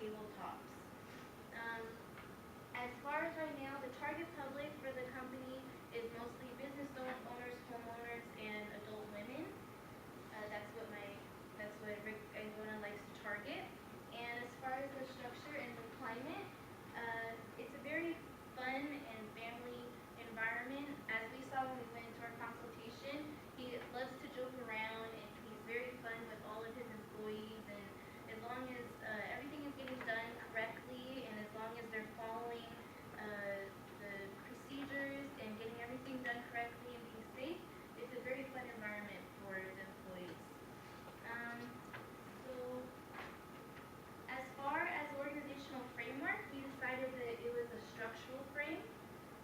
tabletops. Um, as far as right now, the target public for the company is mostly business owners, homeowners, and adult women. That's what Rick Angona likes to target. And as far as the structure and the climate, it's a very fun and family environment. As we saw when we went into our consultation, he loves to joke around and he's very fun with all of his employees. And as long as everything is getting done correctly and as long as they're following the procedures and getting everything done correctly and being safe, it's a very fun environment for the employees. So as far as organizational framework, we decided that it was a structural frame.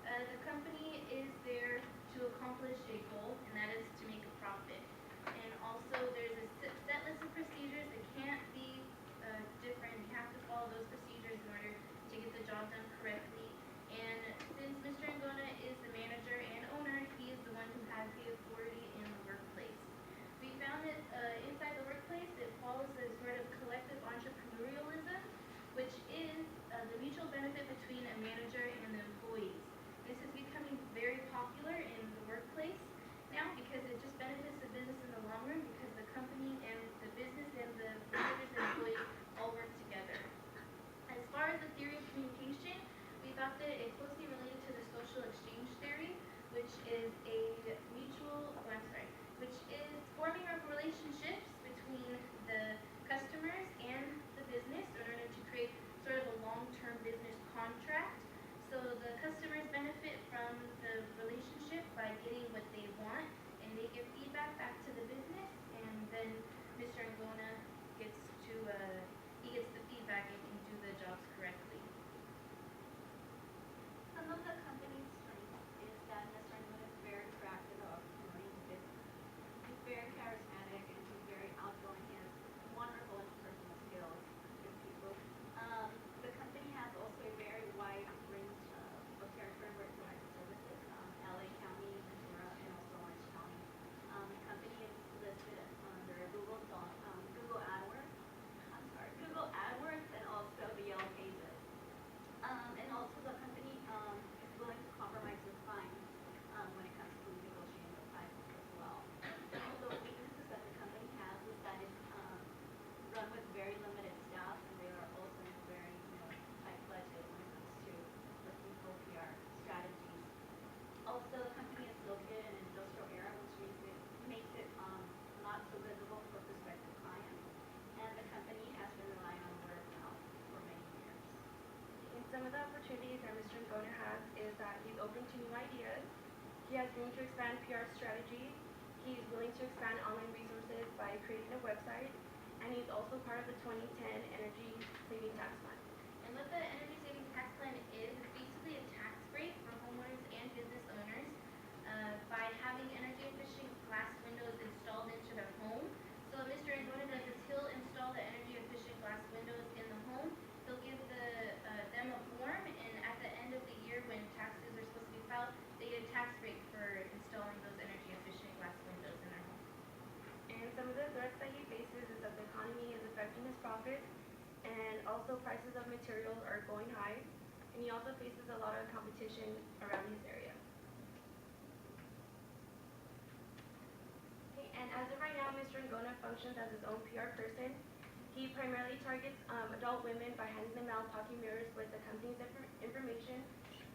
The company is there to accomplish a goal, and that is to make a profit. And also there's a set list of procedures that can't be different. You have to follow those procedures in order to get the job done correctly. And since Mr. Angona is the manager and owner, he is the one who has the authority in the workplace. We found that inside the workplace, it follows a sort of collective entrepreneurialism, which is the mutual benefit between a manager and the employees. This is becoming very popular in the workplace now because it just benefits the business in the long run because the company and the business and the managers and employees all work together. As far as the theory of communication, we thought that it closely related to the social exchange theory, which is which is forming of relationships between the customers and the business in order to create sort of a long-term business contract. So the customers benefit from the relationship by getting what they want, and they give feedback back to the business, and then Mr. Angona gets the feedback and can do the jobs correctly. Some of the company's strengths is that Mr. Angona is very proactive of promoting the business. He's very charismatic and he's very outgoing. He has wonderful interpersonal skills with people. The company has also a very wide range of territory where it provides services. LA County, Ventura, and also Orange County. The company is listed under Google AdWords, and also the Yellow Pages. And also the company is willing to compromise with clients when it comes to negotiating the prices as well. Some of the weaknesses that the company has is that it's run with very limited staff, and they are also in a very tight budget when it comes to looking for PR strategies. Also, the company is located in an industrial area, which makes it not so visible for prospective clients. And the company has been relying on word of mouth for many years. And some of the opportunities that Mr. Angona has is that he's open to new ideas. He has room to expand PR strategy. He's willing to expand online resources by creating a website. And he's also part of the 2010 Energy Saving Tax Plan. And what the energy savings tax plan is basically a tax break for homeowners and business owners by having energy efficient glass windows installed into their home. So what Mr. Angona does is he'll install the energy efficient glass windows in the home. He'll give them a form, and at the end of the year when taxes are supposed to be filed, they get a tax break for installing those energy efficient glass windows in their home. And some of the threats that he faces is that the economy is affecting his profits, and also prices of materials are going high, and he also faces a lot of competition around his area. Okay, and as of right now, Mr. Angona functions as his own PR person. He primarily targets adult women by handing them out talking mirrors with the company's information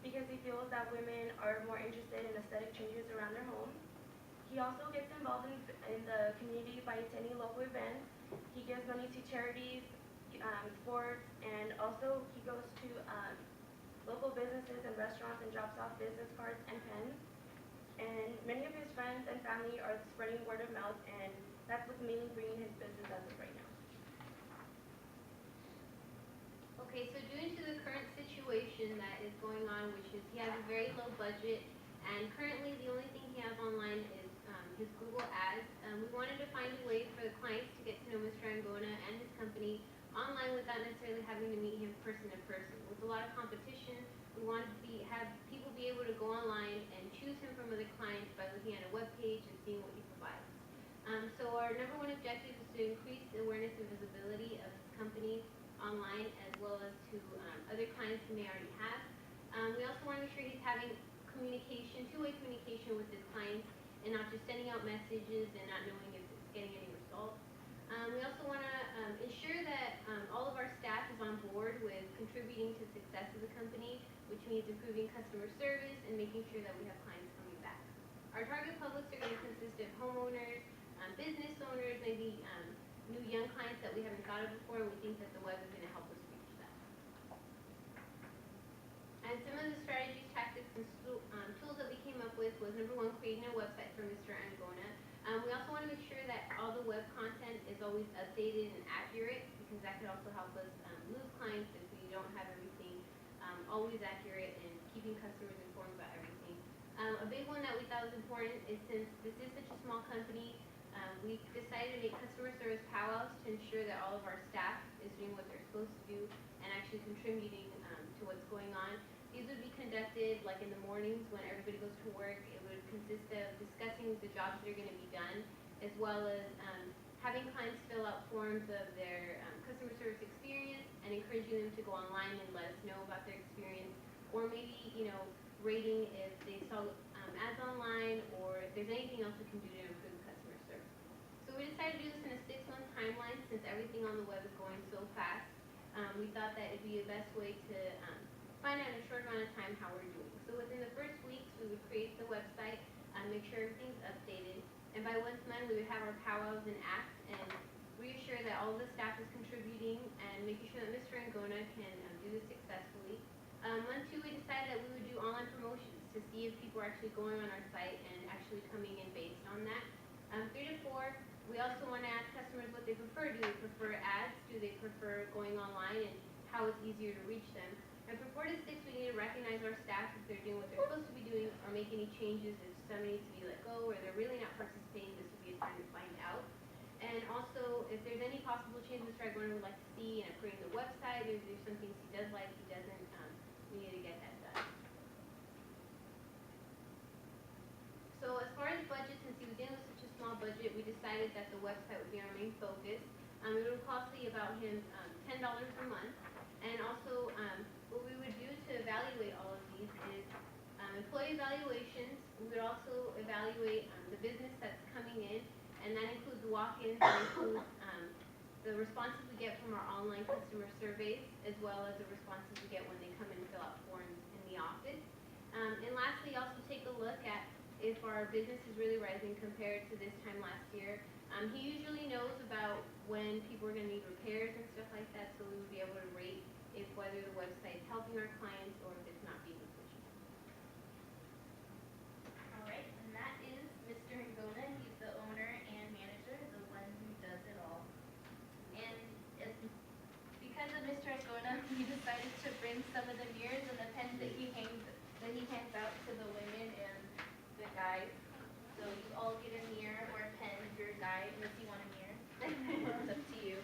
because he feels that women are more interested in aesthetic changes around their homes. He also gets involved in the community by attending local events. He gives money to charities, sports, and also he goes to local businesses and restaurants and drops off business cards and pens. And many of his friends and family are spreading word of mouth, and that's what's mainly bringing his business as of right now. Okay, so due to the current situation that is going on, which is he has a very low budget, and currently the only thing he has online is his Google Ads. We wanted to find a way for the clients to get to know Mr. Angona and his company online without necessarily having to meet him person to person. With a lot of competition, we wanted to have people be able to go online and choose him from other clients by looking at a web page and seeing what he provides. So our number one objective is to increase the awareness and visibility of his company online, as well as to other clients he may already have. We also want to make sure he's having communication, two-way communication with his clients, and not just sending out messages and not knowing if it's getting any results. We also want to ensure that all of our staff is on board with contributing to success of the company, which means improving customer service and making sure that we have clients coming back. Our target publics are going to consist of homeowners, business owners, maybe new young clients that we haven't thought of before, and we think that the web is going to help us reach them. And some of the strategies, tactics, and tools that we came up with was, number one, creating a website for Mr. Angona. We also want to make sure that all the web content is always updated and accurate, because that could also help us lose clients if we don't have everything always accurate and keeping customers informed about everything. A big one that we thought was important is, since this is such a small company, we decided to make customer service powwows to ensure that all of our staff is doing what they're supposed to do and actually contributing to what's going on. These would be conducted like in the mornings when everybody goes to work. It would consist of discussing the jobs that are going to be done, as well as having clients fill out forms of their customer service experience and encouraging them to go online and let us know about their experience, or maybe, rating if they saw ads online, or if there's anything else we can do to improve customer service. So we decided to do this in a 6-month timeline, since everything on the web is going so fast. We thought that it'd be the best way to find out in a short amount of time how we're doing. So within the first weeks, we would create the website, make sure everything's updated, and by once a month, we would have our powwows and acts and reassure that all of the staff is contributing and making sure that Mr. Angona can do this successfully. Month 2, we decided that we would do online promotions to see if people are actually going on our site and actually coming in based on that. 3 to 4, we also want to ask customers what they prefer. Do they prefer ads? Do they prefer going online, and how it's easier to reach them? And for 4 to 6, we need to recognize our staff if they're doing what they're supposed to be doing, or make any changes if somebody needs to be let go, or they're really not participating. This would be a time to find out. And also, if there's any possible changes Mr. Angona would like to see and upgrading the website, if there's some things he does like, he doesn't, we need to get that done. So as far as budget, since he was dealing with such a small budget, we decided that the website would be our main focus. It would cost about him $10 a month. And also, what we would do to evaluate all of these is employee evaluations. We would also evaluate the business that's coming in, and that includes walk-ins, that includes the responses we get from our online customer surveys, as well as the responses we get when they come in and fill out forms in the office. And lastly, also take a look at if our business is really rising compared to this time last year. He usually knows about when people are going to need repairs and stuff like that, so we would be able to rate if whether the website is helping our clients or if it's not being efficient. All right, and that is Mr. Angona. He's the owner and manager, the one who does it all. And it's because of Mr. Angona, we decided to bring some of the mirrors and the pens that he hands out to the women and the guys. So you all get a mirror or a pen if you're a guy, unless you want a mirror. It's up to you.